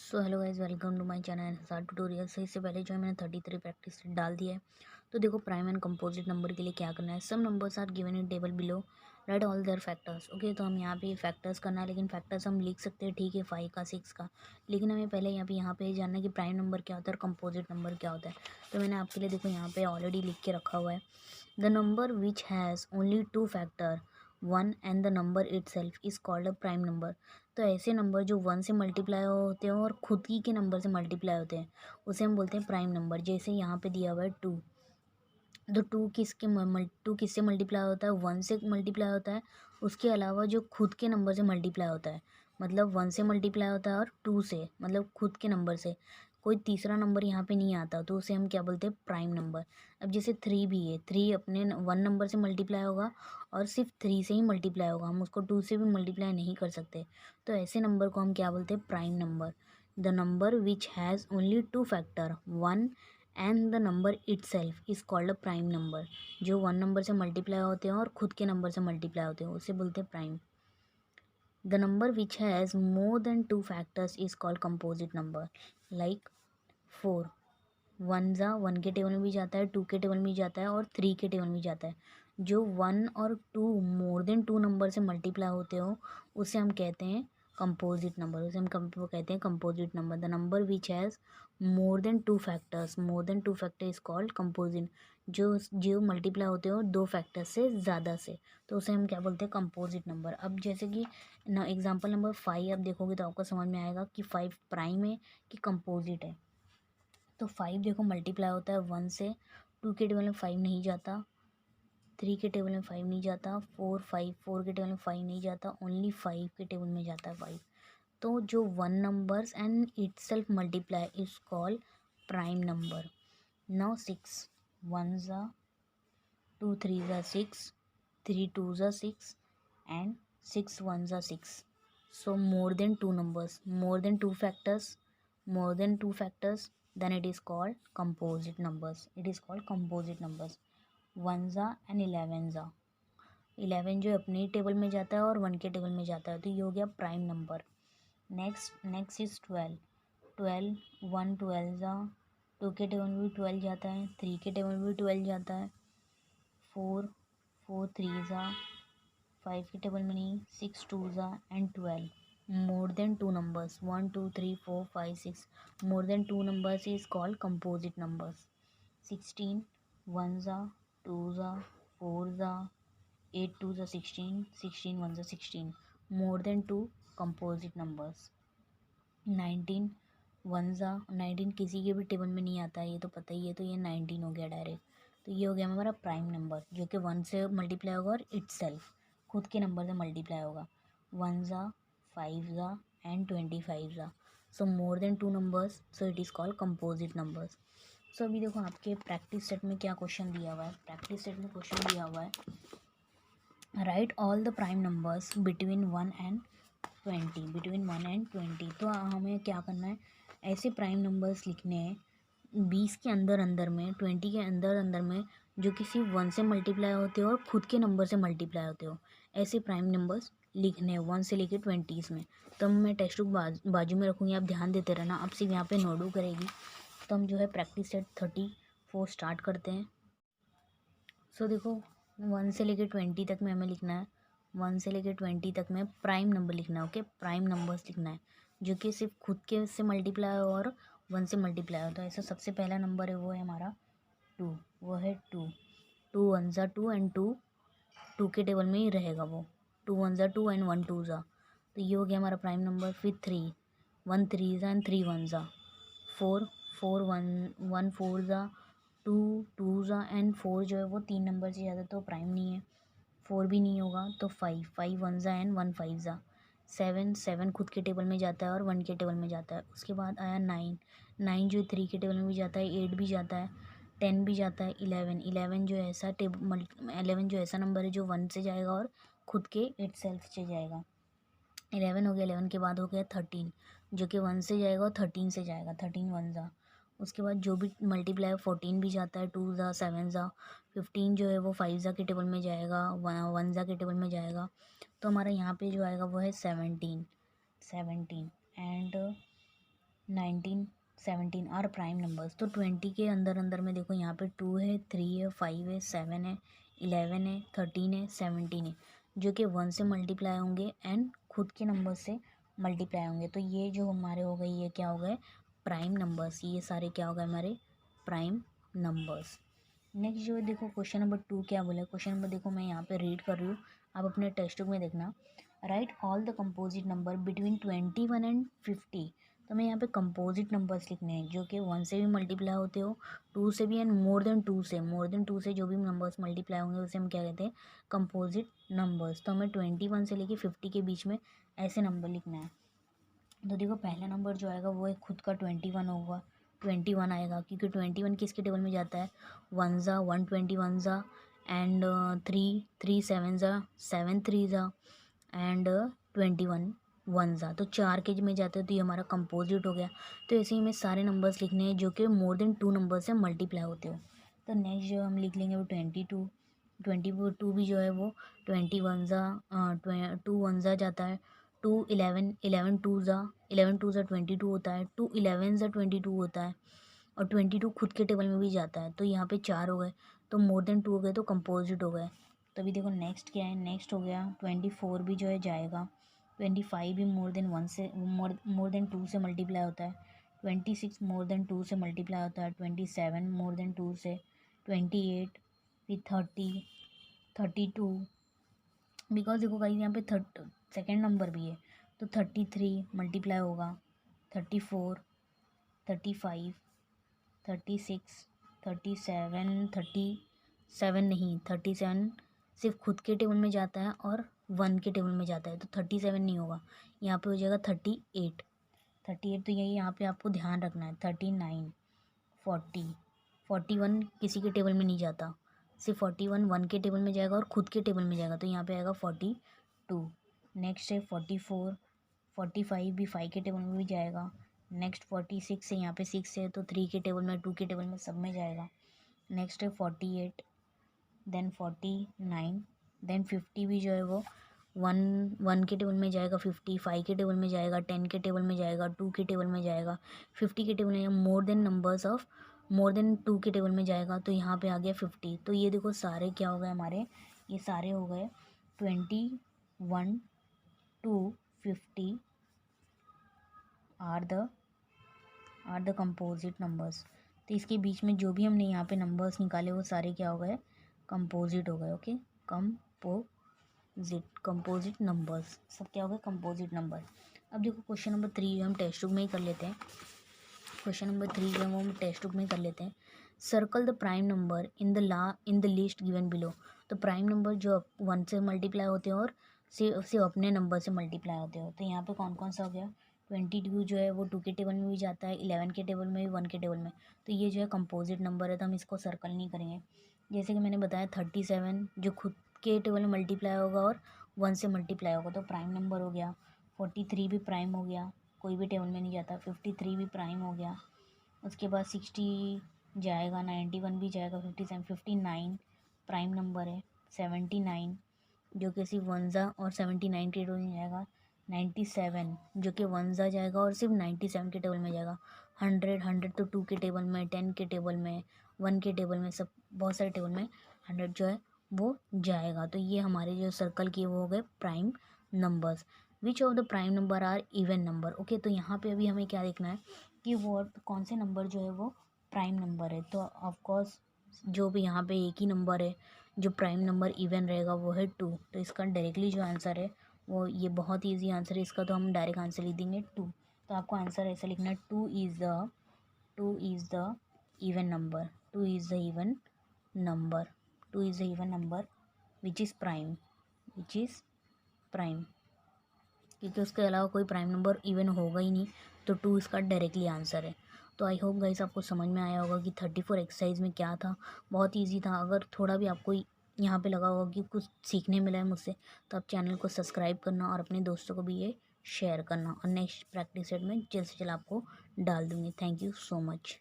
So hello guys, welcome to my channel Saar tutorial. सही से पहले जो है मैंने 33 प्रैक्टिस डाल दिया है। तो देखो, प्राइम एंड कंपोजिट नंबर के लिए क्या करना है। Some numbers are given in table below, write all their factors. Okay, तो हम यहाँ पे फैक्टर्स करना है, लेकिन फैक्टर्स हम लिख सकते हैं, ठीक है, 5 का 6 का। लेकिन हमें पहले यहाँ पे जानना है कि प्राइम नंबर क्या होता है और कंपोजिट नंबर क्या होता है। तो मैंने आपके लिए देखो यहाँ पे ऑलरेडी लिख के रखा हुआ है। The number which has only 2 factor 1 and the number itself is called a prime number. तो ऐसे नंबर जो 1 से मल्टीप्लाई होते हैं और खुद ही के नंबर से मल्टीप्लाई होते हैं, उसे हम बोलते हैं प्राइम नंबर। जैसे यहाँ पे दिया हुआ है 2, तो टू किससे मल्टीप्लाई होता है, 1 से मल्टीप्लाई होता है। उसके अलावा जो खुद के नंबर से मल्टीप्लाई होता है, मतलब 1 से मल्टीप्लाई होता है और 2 से, मतलब खुद के नंबर से कोई तीसरा नंबर यहाँ पे नहीं आता, तो उसे हम क्या बोलते हैं, प्राइम नंबर। अब जैसे 3 भी है, 3 अपने 1 नंबर से मल्टीप्लाई होगा और सिर्फ 3 से ही मल्टीप्लाई होगा, हम उसको 2 से भी मल्टीप्लाई नहीं कर सकते। तो ऐसे नंबर को हम क्या बोलते हैं, prime number. The number which has only 2 factor 1 and the number itself is called a prime number. जो 1 नंबर से मल्टीप्लाई होते हैं और खुद के नंबर से मल्टीप्लाई होते हैं, उसे बोलते हैं prime. The number which has more than 2 factors is called composite number. Like 4, 1 ज़ा 1 के टेबल में भी जाता है, 2 के टेबल में भी जाता है और 3 के टेबल में भी जाता है। जो 1 और 2 मोर देन 2 नंबर से मल्टीप्लाई होते हो, उसे हम कहते हैं कंपोजिट नंबर। उसे हम कहते हैं composite number. The number which has more than two factor is called composite. जो मल्टीप्लाई होते हो 2 फैक्टर से ज़्यादा से, तो उसे हम क्या बोलते हैं, कंपोजिट नंबर। अब जैसे कि ना एग्जाम्पल नंबर 5 आप देखोगे तो आपको समझ में आएगा कि 5 प्राइम है कि कंपोजिट है। तो 5 देखो मल्टीप्लाई होता है 1 से, 2 के टेबल में 5 नहीं जाता, 3 के टेबल में 5 नहीं जाता, 4 के टेबल में 5 नहीं जाता, ओनली 5 के टेबल में जाता है 5। तो जो 1 numbers and it self multiply is called prime number. Now 6, 1 ज़ा 2 3 ज़ा 6, 3 2 ज़ा 6 एंड 6 1 ज़ा 6। So more than two numbers, more than two factors, more than two factors, then it is called composite numbers. It is called composite numbers. 1 ज़ा and 11 ज़ा, 11 जो अपने ही table में जाता है और 1 के टेबल में जाता है, तो ये हो गया प्राइम नंबर। नेक्स्ट इज 12, 12 1 12 ज़ा, 2 के टेबल में भी 12 जाता है, 3 के टेबल में भी 12 जाता है, 4 4 3 ज़ा, 5 के टेबल में नहीं, 6 2 ज़ा and 12। More than two numbers 1 2 3 4 5 6, more than two numbers is called composite numbers. 16, 1 ज़ा 2 ज़ा 4 ज़ा 8 2 ज़ा 16, 16 1 ज़ा 16, more than two composite numbers. 19, 1 ज़ा 19 किसी के भी टेबल में नहीं आता है, ये तो पता ही है, तो ये 19 हो गया डायरेक्ट। तो ये हो गया हमारा प्राइम नंबर, जो कि 1 से मल्टीप्लाई होगा और इटसेल्फ खुद के नंबर से मल्टीप्लाई होगा। 1 ज़ा 5 ज़ा एंड 25 ज़ा। So more than two numbers, so it is called composite numbers. So अभी देखो आपके प्रैक्टिस सेट में क्या क्वेश्चन दिया हुआ है। प्रैक्टिस सेट में क्वेश्चन दिया हुआ है, right all the prime numbers between 1 and 20, between 1 and 20। तो हमें क्या करना है, ऐसे प्राइम नंबर्स लिखने हैं 20 के अंदर अंदर में, 20 के अंदर अंदर में, जो किसी 1 से मल्टीप्लाई होते हो और खुद के नंबर से मल्टीप्लाई होते हो, ऐसे प्राइम नंबर्स लिखने हैं 1 से लेकर 20 में। तो मैं टेक्स्ट बुक बाजू में रखूँगी, आप ध्यान देते रहना, आप सिर्फ यहाँ पे नोटू करेगी। तो हम जो है प्रैक्टिस सेट 34 स्टार्ट करते हैं। सो देखो, 1 से लेकर 20 तक में हमें लिखना है, 1 से लेकर 20 तक में प्राइम नंबर लिखना है। ओके, प्राइम नंबर्स लिखना है जो कि सिर्फ खुद के से मल्टीप्लाई हो और 1 से मल्टीप्लाई हो। तो ऐसा सबसे पहला नंबर है, वो है हमारा 2, वो है 2, 2 1 ज़ा 2 एंड 2 2 के टेबल में ही रहेगा वो, 2 1 ज़ा 2 एंड 1 2 ज़ा। तो ये हो गया हमारा प्राइम नंबर। फिर 3, 1 3 ज़ा एंड 3 1 ज़ा, 4 4 1 1 4 ज़ा, 2 2 ज़ा एंड 4 जो है वो 3 नंबर से ज़्यादा तो प्राइम नहीं है, 4 भी नहीं होगा, तो 5 5 1 ज़ा एंड 1 5 ज़ा, 7 7 खुद के टेबल में जाता है और 1 के टेबल में जाता है। उसके बाद आया 9, 9 जो 3 के टेबल में भी जाता है, 8 भी जाता है, 10 भी जाता है, 11 11 जो ऐसा 11 जो ऐसा नंबर है जो 1 से जाएगा और खुद के इटसेल्फ से जाएगा। 11 हो गया, 11 के बाद हो गया 13, जो कि 1 से जाएगा और 13 से जाएगा, 13 1 ज़ा। उसके बाद जो भी मल्टीप्लाई 14 भी जाता है, 2 ज़ा 7 ज़ा, 15 जो है वो 5 ज़ा के टेबल में जाएगा, 1 ज़ा के टेबल में जाएगा। तो हमारा यहाँ पे जो आएगा वो है 17 17 एंड 19, 17 आर प्राइम नंबर्स। तो 20 के अंदर अंदर में देखो यहाँ पे 2 है, 3 है, 5 है, 7 है, 11 है, 13 है, 17 है, जो कि 1 से मल्टीप्लाई होंगे एंड खुद के नंबर से मल्टीप्लाई होंगे। तो ये जो हमारे हो गए, ये क्या हो गए, प्राइम नंबर्स। ये सारे क्या हो गए हमारे प्राइम नंबर्स। नेक्स्ट जो है देखो क्वेश्चन नंबर 2 क्या बोला है। क्वेश्चन नंबर देखो मैं यहाँ पे रीड कर रही हूँ, आप अपने टेक्स्ट बुक में देखना। Right all the composite number between 21 and 50। तो हमें यहाँ पे कंपोजिट नंबर्स लिखने हैं जो कि 1 से भी मल्टीप्लाई होते हो, 2 से भी एंड मोर देन 2 से। मोर देन 2 से जो भी नंबर्स मल्टीप्लाई होंगे उसे हम क्या कहते हैं, कंपोजिट नंबर्स। तो हमें 21 से लेके 50 के बीच में ऐसे नंबर लिखना है। तो देखो पहला नंबर जो आएगा वो खुद का 21 होगा, 21 आएगा, क्योंकि 21 किसके टेबल में जाता है, 1 ज़ा 121 ज़ा एंड 3 7 ज़ा 7 3 ज़ा एंड 21 1 ज़ा। तो 4 के में जाते हैं, तो ये हमारा कंपोजिट हो गया। तो ऐसे ही हमें सारे नंबर्स लिखने हैं जो कि मोर देन 2 नंबर से मल्टीप्लाई होते हो। तो नेक्स्ट जो हम लिख लेंगे वो 22 भी जो है वो 21 ज़ा 2 1 ज़ा जाता है, 2 11 11 2 ज़ा 22 होता है, 2 11 ज़ा 22 होता है, और 22 खुद के टेबल में भी जाता है। तो यहाँ पे 4 हो गए, तो मोर देन 2 हो गए, तो कंपोजिट हो गए। तो अभी देखो नेक्स्ट क्या है, नेक्स्ट हो गया 24 भी जो है जाएगा, 25 भी मोर देन 1 से मोर देन 2 से मल्टीप्लाई होता है, 26 मोर देन 2 से मल्टीप्लाई होता है, 27 मोर देन 2 से, 28 फिर 30 32, बिकॉज देखो गाइस यहाँ पे सेकेंड नंबर भी है, तो 33 मल्टीप्लाई होगा, 34 35 36 37 नहीं 37 सिर्फ खुद के टेबल में जाता है और 1 के टेबल में जाता है, तो 37 नहीं होगा, यहाँ पे हो जाएगा 38। तो यही यहाँ पे आपको ध्यान रखना है। 39 40 41 किसी के टेबल में नहीं जाता, सिर्फ 41 1 के टेबल में जाएगा और खुद के टेबल में जाएगा, तो यहाँ पे आएगा 42। नेक्स्ट है 44 45 भी 5 के टेबल में भी जाएगा। नेक्स्ट 46 है, यहाँ पे 6 है तो 3 के टेबल में 2 के टेबल में सब में जाएगा। नेक्स्ट है 48 देन 49 देन 50 भी जो है वो 1 के टेबल में जाएगा, 50 5 के टेबल में जाएगा, 10 के टेबल में जाएगा, 2 के टेबल में जाएगा, 50 के टेबल में more than numbers of more than 2 के टेबल में जाएगा, तो यहाँ पे आ गया 50। तो ये देखो सारे क्या हो गए हमारे, ये सारे हो गए 21 to 50 are the composite numbers. तो इसके बीच में जो भी हमने यहाँ पे नंबर्स निकाले वो सारे क्या हो गए, कंपोजिट हो गए। ओके, कंपोजिट नंबर्स सब क्या हो गए, कंपोजिट नंबर। अब देखो क्वेश्चन नंबर 3 जो हम टेक्स्ट बुक में ही कर लेते हैं। क्वेश्चन नंबर 3 जो है वो हम टेक्स्ट बुक में ही कर लेते हैं। Circle the prime number in the list given below. तो प्राइम नंबर जो 1 से मल्टीप्लाई होते हैं और सिर्फ अपने नंबर से मल्टीप्लाई होते हो। तो यहाँ पे कौन कौन सा हो गया, 22 जो है वो 2 के टेबल में भी जाता है, 11 के टेबल में भी, 1 के टेबल में। तो ये जो है कंपोजिट नंबर है, तो हम इसको सर्कल नहीं करेंगे। जैसे कि मैंने बताया 37 जो खुद के टेबल में मल्टीप्लाई होगा और 1 से मल्टीप्लाई होगा, तो प्राइम नंबर हो गया। 43 भी प्राइम हो गया, कोई भी टेबल में नहीं जाता, 53 भी प्राइम हो गया। उसके बाद 60 जाएगा, 91 भी जाएगा, 57 59 प्राइम नंबर है, 79 जो कि सिर्फ 1 ज़ा और 79 के टेबल में जाएगा, 97 जो कि 1 ज़ा जाएगा और सिर्फ 97 के टेबल में जाएगा, 100 तो 2 के टेबल में, 10 के टेबल में, 1 के टेबल में, सब बहुत सारे टेबल में 100 जो है वो जाएगा। तो ये हमारे जो सर्कल किए वो हो गए prime numbers. Which of the prime number are even number. Okay, तो यहाँ पे अभी हमें क्या देखना है कि वो कौन से नंबर जो है वो प्राइम नंबर है। तो ऑफकोर्स जो भी यहाँ पे एक ही नंबर है जो प्राइम नंबर इवन रहेगा वो है 2। तो इसका डायरेक्टली जो आंसर है वो ये बहुत ईजी आंसर है इसका, तो हम डायरेक्ट आंसर लिख देंगे 2। तो आपको आंसर ऐसा लिखना है 2 is the even number, 2 is the even number, 2 is the even number which is prime, क्योंकि उसके अलावा कोई प्राइम नंबर इवन होगा ही नहीं, तो 2 इसका डायरेक्टली आंसर है। तो आई होप गाइस आपको समझ में आया होगा कि 34 एक्सरसाइज में क्या था, बहुत इजी था। अगर थोड़ा भी आपको यहाँ पे लगा होगा कि कुछ सीखने मिला है मुझसे, तो आप चैनल को सब्सक्राइब करना और अपने दोस्तों को भी ये शेयर करना, और नेक्स्ट प्रैक्टिस सेट में जल्द से जल्द आपको डाल दूँगी। Thank you so much.